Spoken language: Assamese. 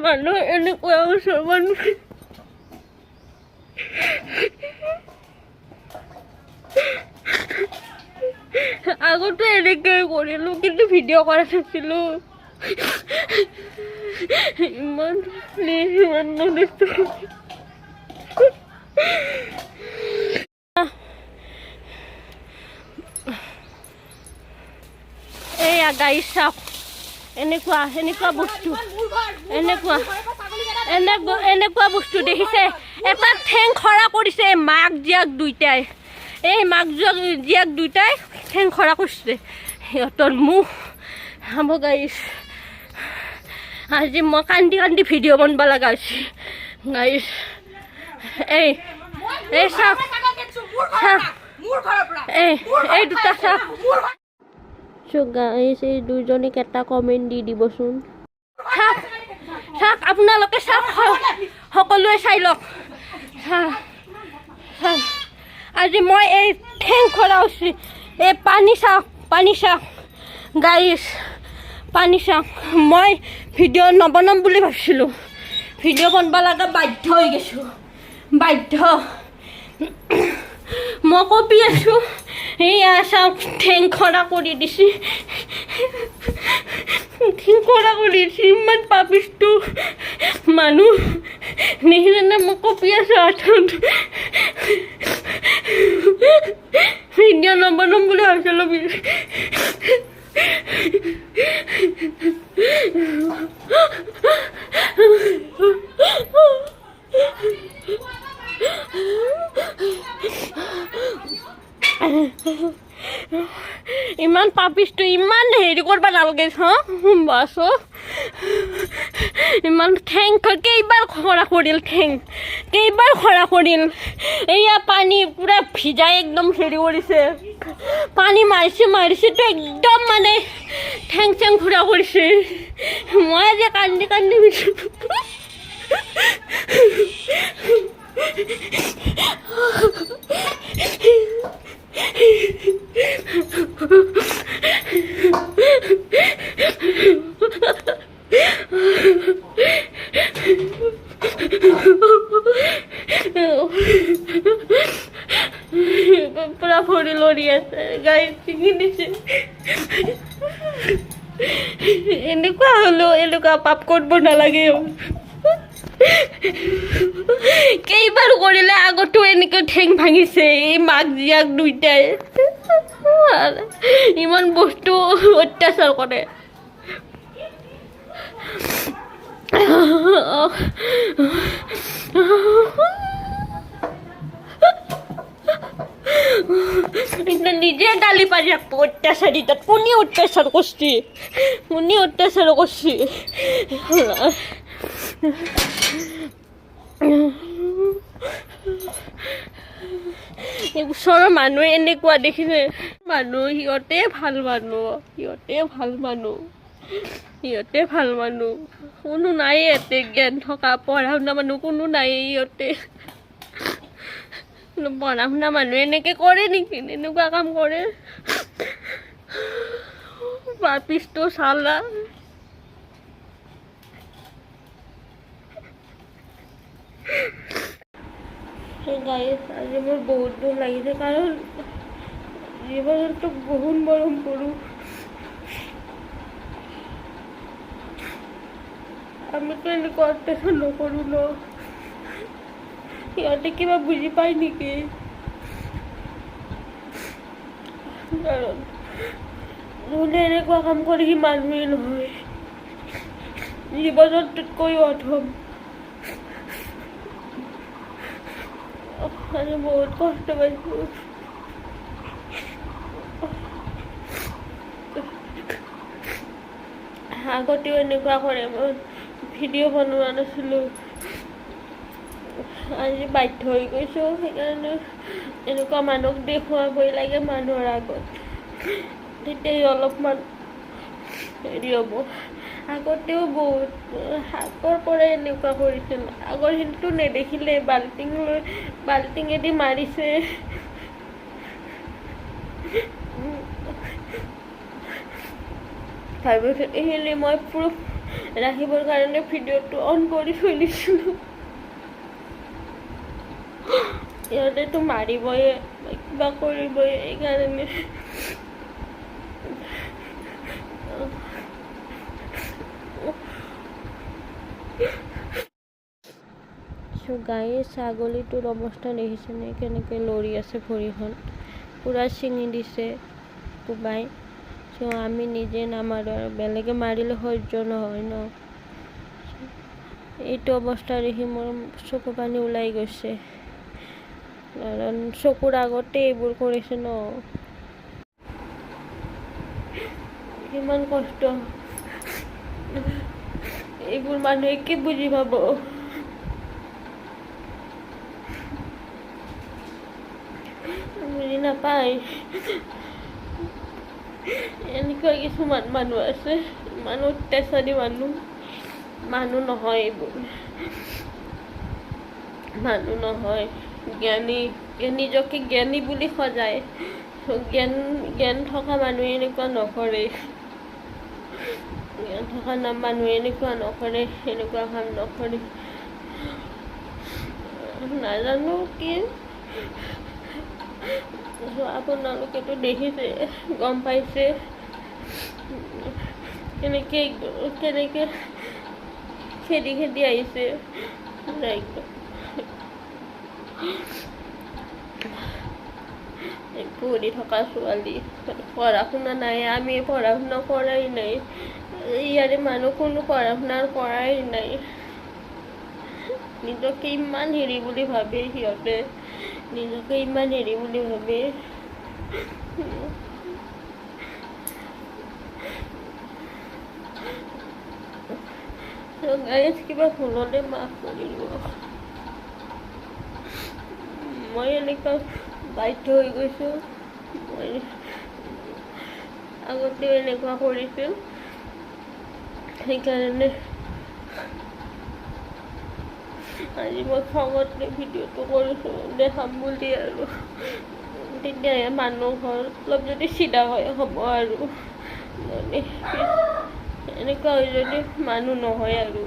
মানুহ এনেকুৱা ওচৰ মানুহ আগতে এনেকৈ কৰিলোঁ কিন্তু ভিডিঅ' কৰা নাছিলোঁ ইমান নদেখো এয়া গাড়ী চাওক এনেকুৱা বস্তু এনেকুৱা বস্তু দেখিছে এটা ঠেং খৰা কৰিছে মাক জীয়াক দুইটাই এই মাক জীয়াক দুইটাই ঠেং খৰা কৰিছে সিহঁতৰ মুখ হাব গাইছ আজি মই কান্দি কান্দি ভিডিঅ' বনাব লগা হৈছে গাইছ এই চাওক এই দুটা চাওক গাইছ এই দুইজনীক এটা কমেণ্ট দি দিবচোন চাওক আপোনালোকে চাওক সকলোৱে চাই লওক আজি মই এই ঠেং খৰা হৈছি এই পানী চাওক গাইছ পানী চাওক মই ভিডিঅ' নবনাম বুলি ভাবিছিলোঁ ভিডিঅ' বনাব লগা বাধ্য হৈ গৈছোঁ মই কপি আছোঁ এইয়া চাওক ঠেং খৰা কৰি দিছে ইমান পাপিষ্টো মানুহ দেখিছেনে মই কপি আছোঁ হাতত ভিডিঅ' নবনাম বুলি ভাবিছিলোঁ ইমান পাপিষ্টো ইমান হেৰি কৰিব নালাগে বাছ ইমান ঠেং কেইবাৰ খৰা কৰিল এয়া পানী পুৰা ভিজাই একদম হেৰি কৰিছে পানী মাৰিছেতো একদম মানে ঠেং ঘূৰা কৰিছে মই যে কান্দি পুৰা ভৰি লৰি আছে গাই ছিঙি দিছে এনেকুৱা হ'লেও এনেকুৱা পাপ কৰিব নালাগে কেইবাৰ কৰিলে আগতো এনেকৈ ঠেং ভাঙিছে এই মাক জীয়াক দুইটাই ইমান বস্তু অত্যাচাৰ কৰে নিজে গালি পাৰি আকৌ অত্যাচাৰী তাত কোনে অত্যাচাৰ কৰিছে ওচৰৰ মানুহে এনেকুৱা দেখিছে সিহঁতে ভাল মানুহ কোনো নাই ইয়াতে জ্ঞান থকা পঢ়া শুনা মানুহ কোনো নাই ইহঁতে পঢ়া শুনা মানুহে এনেকৈ কৰে নেকি এনেকুৱা কাম কৰে পাপিষ্টো চালা গাইছ আজি মোৰ বহুত দুখ লাগিছে কাৰণ জীৱ জন্তু বহুত মৰম কৰোঁ আমিতো এনেকুৱা অত্যাচাৰ নকৰোঁ ন সিহঁতে কিবা বুজি পায় নেকি কাৰণ নহ'লে এনেকুৱা কাম কৰি সি মানুহেই নহয় জীৱ জন্তুতকৈও অধম আমি বহুত কষ্ট পাইছোঁ আগতেও এনেকুৱা কৰে মই ভিডিঅ' বনোৱা নাছিলোঁ আজি বাধ্য হৈ গৈছোঁ সেইকাৰণে এনেকুৱা মানুহক দেখুৱাবই লাগে মানুহৰ আগত তেতিয়াই অলপমান হেৰি হ'ব আগতেও বহুত আগৰ পৰাই এনেকুৱা কৰিছিল আগৰ কিন্তু নেদেখিলে বাল্টিঙেদি মাৰিছে তাৰপিছত এইখিনি মই প্ৰুফ ৰাখিবৰ কাৰণে ভিডিঅ'টো অন কৰি থৈ দিছিলোঁ। ইহঁতেতো মাৰিবই কিবা কৰিবই, এইকাৰণে গাই ছাগলীটোৰ অৱস্থা দেখিছেনে কেনেকৈ লৰি আছে, ভৰিখন পূৰা ছিঙি দিছে কোবাই। আমি নিজে নামাৰোঁ আৰু বেলেগে মাৰিলে সহ্য নহয় ন। এইটো অৱস্থা দেখি মোৰ চকু পানী ওলাই গৈছে, কাৰণ চকুৰ আগতে এইবোৰ কৰিছে ন। কিমান কষ্ট, এইবোৰ মানুহে কি বুজি পাব। বুজি নাপায়। এনেকুৱা কিছুমান মানুহ আছে, ইমান অত্যাচাৰী মানুহ নহয় এইবোৰ, মানুহ নহয়। নিজকে জ্ঞানী বুলি সজায়, জ্ঞান থকা মানুহে এনেকুৱা নকৰে, জ্ঞান থকা মানুহে এনেকুৱা নকৰে, এনেকুৱা কাম নকৰে। নাজানো কি, আপোনালোকেতো দেখিছে, গম পাইছে কেনেকে খেদি আহিছে। পঢ়ি থকা ছোৱালী, পঢ়া শুনা নাই, আমি পঢ়া শুনা কৰাই নাই, ইয়াৰে মানুহ কোনো পঢ়া শুনা কৰাই নাই। নিজকে ইমান হেৰি বুলি ভাবে সিহঁতে, নিজকে ইমান হেৰি বুলি ভাবে। গাইজ কিবা ভুল হ'লে মাফ কৰিব। মই এনেকুৱা বাধ্য হৈ গৈছোঁ, মই আগতেও এনেকুৱা কৰিছোঁ, সেইকাৰণে আজি মই খঙতে ভিডিঅ'টো কৰিছোঁ, দেখাম বুলি আৰু। তেতিয়াহে মানুহ ঘৰ অলপ যদি চিধা হ'ব আৰু, মানে এনেকুৱা হৈ যদি মানুহ নহয় আৰু।